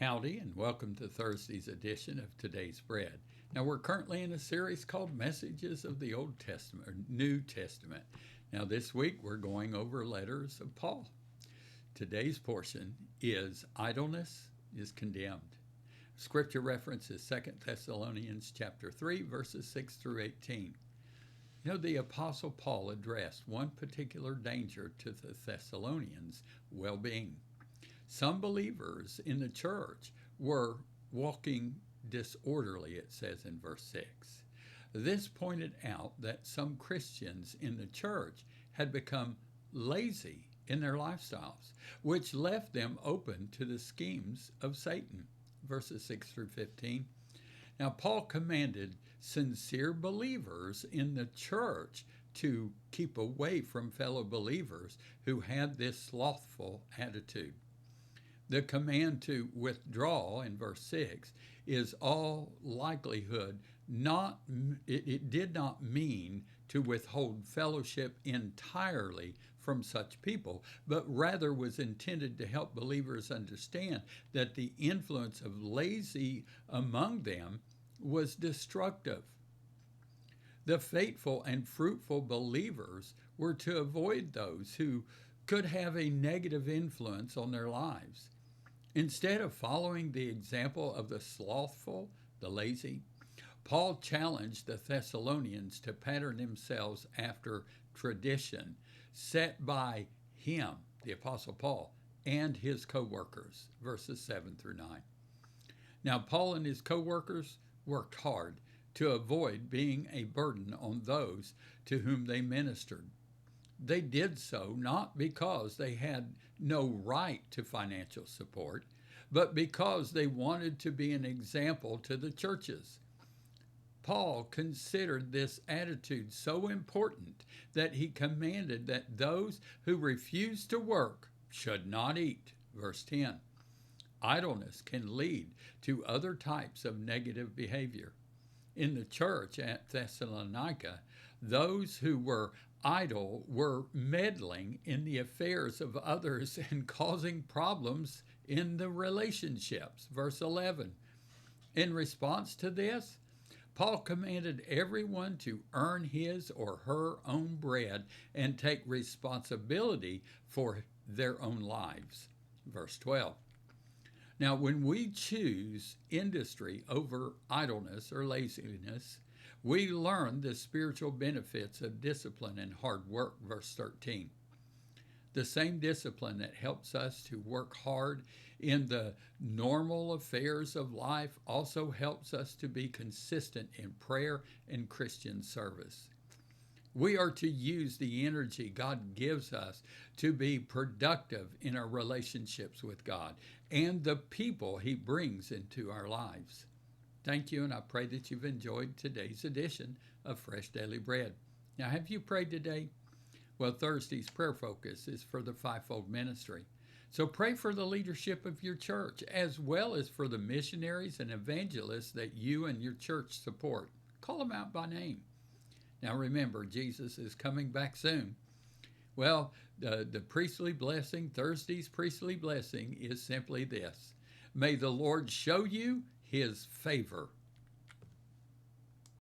Howdy, and welcome to Thursday's edition of Today's Bread. Now, we're currently in a series called Messages of the Old Testament, or New Testament. Now, this week we're going over letters of Paul. Today's portion is Idleness is Condemned. Scripture reference is 2 Thessalonians chapter 3, verses 6 through 18. The Apostle Paul addressed one particular danger to the Thessalonians' well-being. Some believers in the church were walking disorderly, it says in verse 6. This pointed out that some Christians in the church had become lazy in their lifestyles, which left them open to the schemes of Satan, verses 6 through 15. Now, Paul commanded sincere believers in the church to keep away from fellow believers who had this slothful attitude. The command to withdraw in verse 6 is all likelihood it did not mean to withhold fellowship entirely from such people, but rather was intended to help believers understand that the influence of lazy among them was destructive. The faithful and fruitful believers were to avoid those who could have a negative influence on their lives. Instead of following the example of the slothful, the lazy, Paul challenged the Thessalonians to pattern themselves after tradition set by him, the Apostle Paul, and his co-workers, verses 7 through 9. Now, Paul and his co-workers worked hard to avoid being a burden on those to whom they ministered. They did so not because they had no right to financial support, but because they wanted to be an example to the churches. Paul considered this attitude so important that he commanded that those who refused to work should not eat. Verse 10. Idleness can lead to other types of negative behavior. In the church at Thessalonica, those who were idle were meddling in the affairs of others and causing problems in the relationships. Verse 11. In response to this, Paul commanded everyone to earn his or her own bread and take responsibility for their own lives. Verse 12. Now, when we choose industry over idleness or laziness, we learn the spiritual benefits of discipline and hard work, verse 13. The same discipline that helps us to work hard in the normal affairs of life also helps us to be consistent in prayer and Christian service. We are to use the energy God gives us to be productive in our relationships with God and the people He brings into our lives. Thank you, and I pray that you've enjoyed today's edition of Fresh Daily Bread. Now, have you prayed today? Well, Thursday's prayer focus is for the fivefold ministry. So pray for the leadership of your church, as well as for the missionaries and evangelists that you and your church support. Call them out by name. Now remember, Jesus is coming back soon. Well, the priestly blessing, Thursday's priestly blessing, is simply this. May the Lord show you His favor